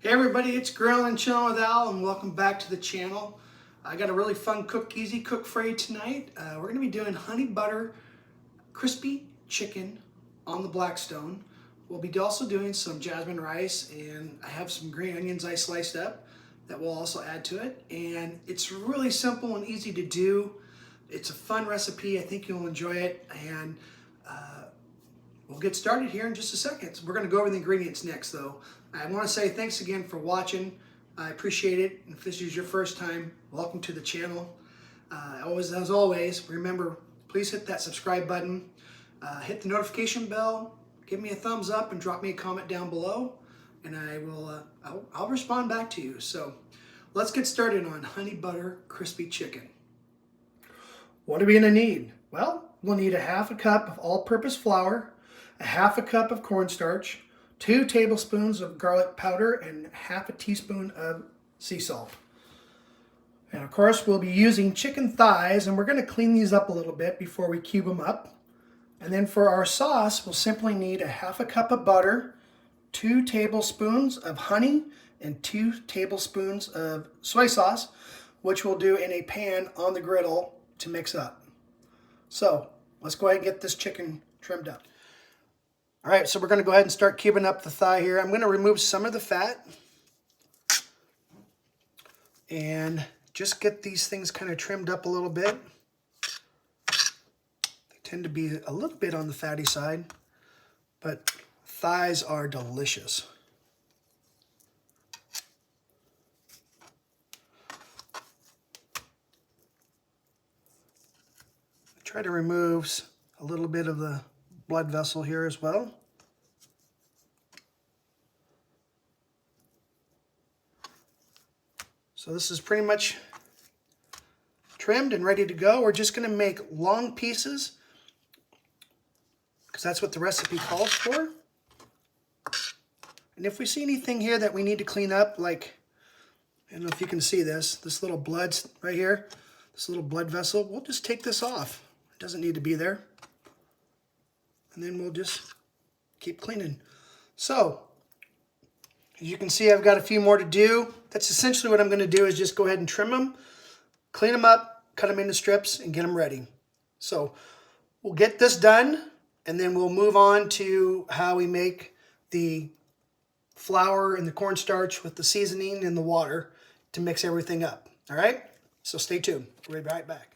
Hey everybody, it's Grillin' and Chillin' with Al, and welcome back to the channel. I got a really fun easy cook for you tonight. We're going to be doing honey butter crispy chicken on the Black Stone. We'll be also doing some jasmine rice, and I have some green onions I sliced up that we'll also add to it. And it's really simple and easy to do. It's a fun recipe. I think you'll enjoy it, and we'll get started here in just a second. So we're going to go over the ingredients next, though. I want to say thanks again for watching. I appreciate it. If this is your first time, welcome to the channel. As always, remember, please hit that subscribe button, hit the notification bell, give me a thumbs up, and drop me a comment down below, and I'll respond back to you. So let's get started on honey butter crispy chicken. What are we going to need? Well, we'll need a ½ cup of all-purpose flour, a ½ cup of cornstarch, 2 tablespoons of garlic powder, and ½ teaspoon of sea salt. And of course, we'll be using chicken thighs, and we're going to clean these up a little bit before we cube them up. And then for our sauce, we'll simply need a ½ cup of butter, 2 tablespoons of honey, and 2 tablespoons of soy sauce, which we'll do in a pan on the griddle to mix up. So let's go ahead and get this chicken trimmed up. All right, so we're going to go ahead and start cubing up the thigh here. I'm going to remove some of the fat and just get these things kind of trimmed up a little bit. They tend to be a little bit on the fatty side, but thighs are delicious. Try to remove a little bit of the blood vessel here as well. So this is pretty much trimmed and ready to go. We're just going to make long pieces because that's what the recipe calls for. And if we see anything here that we need to clean up, like, I don't know if you can see this little blood right here, this little blood vessel, we'll just take this off. It doesn't need to be there. And then we'll just keep cleaning. So, as you can see, I've got a few more to do. That's essentially what I'm going to do, is just go ahead and trim them, clean them up, cut them into strips, and get them ready. So, we'll get this done, and then we'll move on to how we make the flour and the cornstarch with the seasoning and the water to mix everything up. All right? So stay tuned. We'll be right back.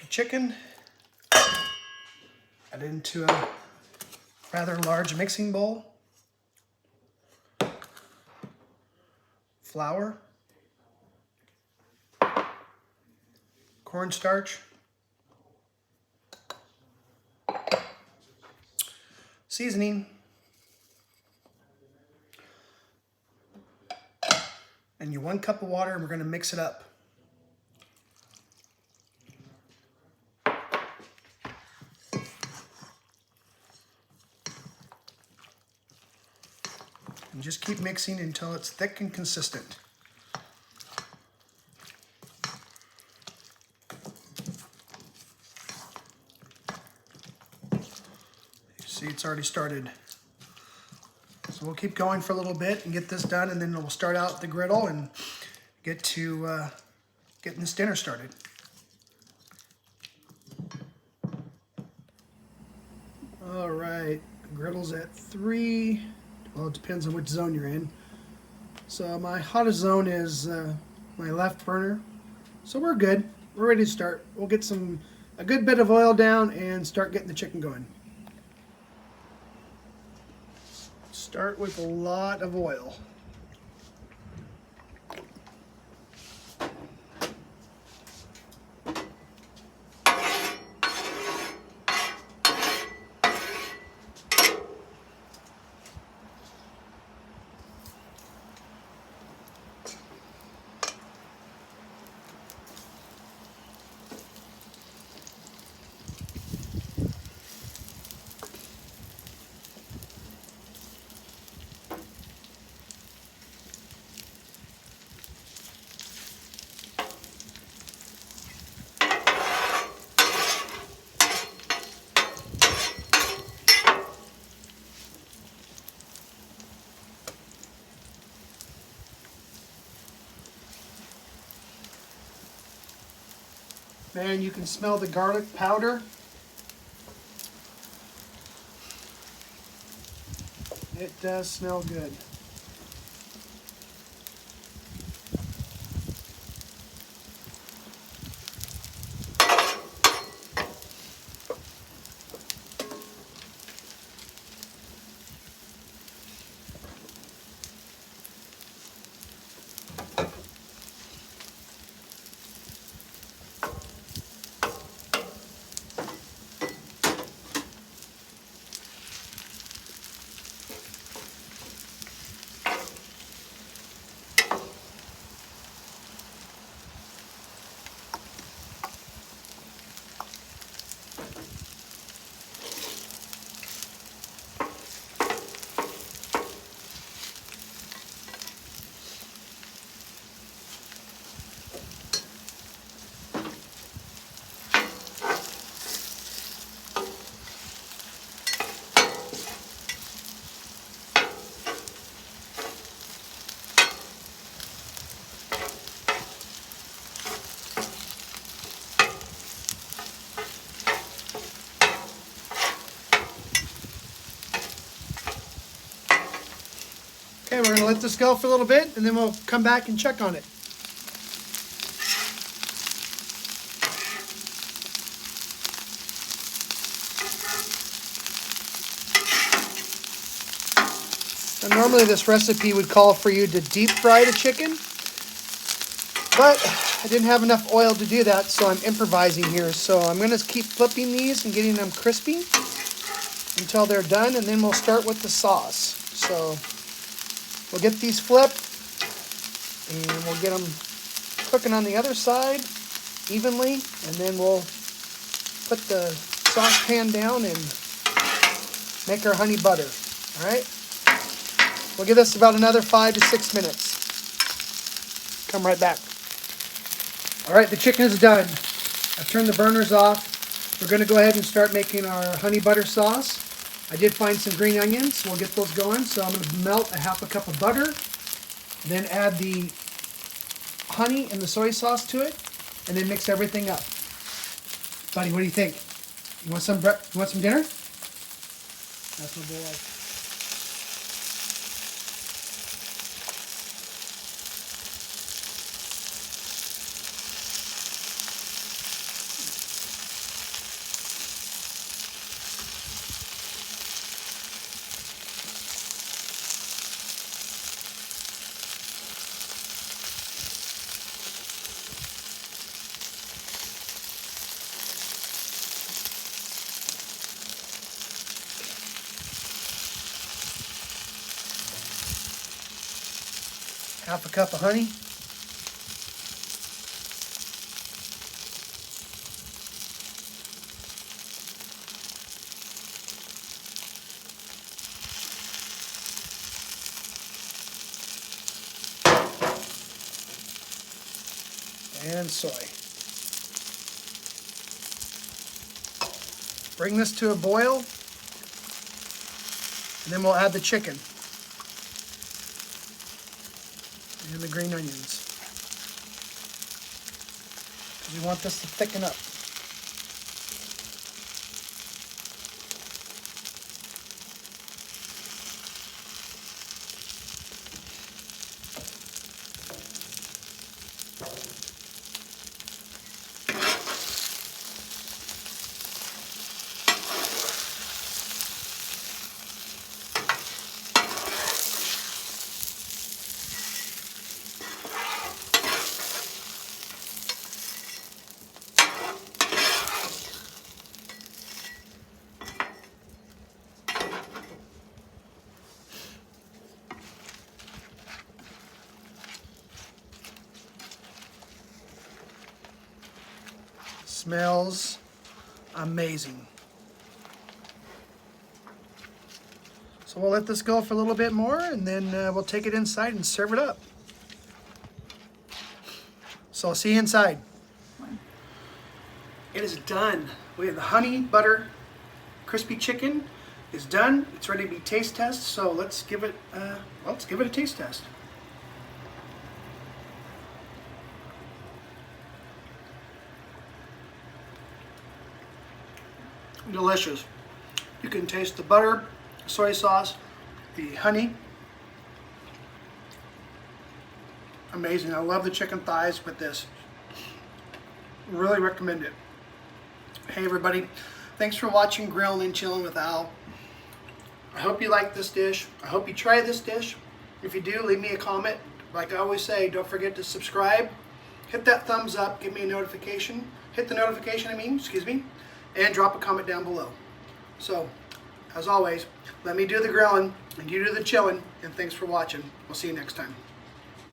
Chicken, add it into a rather large mixing bowl. Flour, cornstarch, seasoning, and your 1 cup of water, and we're going to mix it up. And just keep mixing until it's thick and consistent. You see, it's already started. So we'll keep going for a little bit and get this done, and then we'll start out the griddle and get to getting this dinner started. All right, the griddle's at 3. Well, it depends on which zone you're in. So my hottest zone is my left burner. So we're good. We're ready to start. We'll get a good bit of oil down and start getting the chicken going. Start with a lot of oil. Man, you can smell the garlic powder. It does smell good. Okay, we're going to let this go for a little bit, and then we'll come back and check on it. Now, normally this recipe would call for you to deep fry the chicken, but I didn't have enough oil to do that, so I'm improvising here. So I'm going to keep flipping these and getting them crispy until they're done, and then we'll start with the sauce. So we'll get these flipped, and we'll get them cooking on the other side evenly, and then we'll put the saucepan down and make our honey butter. All right? We'll give this about another 5 to 6 minutes. Come right back. All right, the chicken is done. I've turned the burners off. We're going to go ahead and start making our honey butter sauce. I did find some green onions, so we'll get those going. So I'm going to melt a half a cup of butter, then add the honey and the soy sauce to it, and then mix everything up. Buddy, what do you think? You want some dinner? That's my boy. Half a cup of honey. And soy. Bring this to a boil, and then we'll add the chicken and the green onions. We want this to thicken up. Smells amazing. So we'll let this go for a little bit more, and then we'll take it inside and serve it up. So I'll see you inside. It is done. We have the honey butter crispy chicken is done. It's ready to be taste test. So let's give it a taste test. delicious. You can taste the butter, soy sauce, the honey. Amazing. I love the chicken thighs with this. Really recommend it. Hey everybody, thanks for watching Grilling and Chilling with Al. I hope you like this dish. I hope you try this dish. If you do, leave me a comment. Like I always say, don't forget to subscribe. Hit that thumbs up, give me a notification. Hit the notification, and drop a comment down below. So, as always, let me do the grilling and you do the chilling, and thanks for watching. We'll see you next time.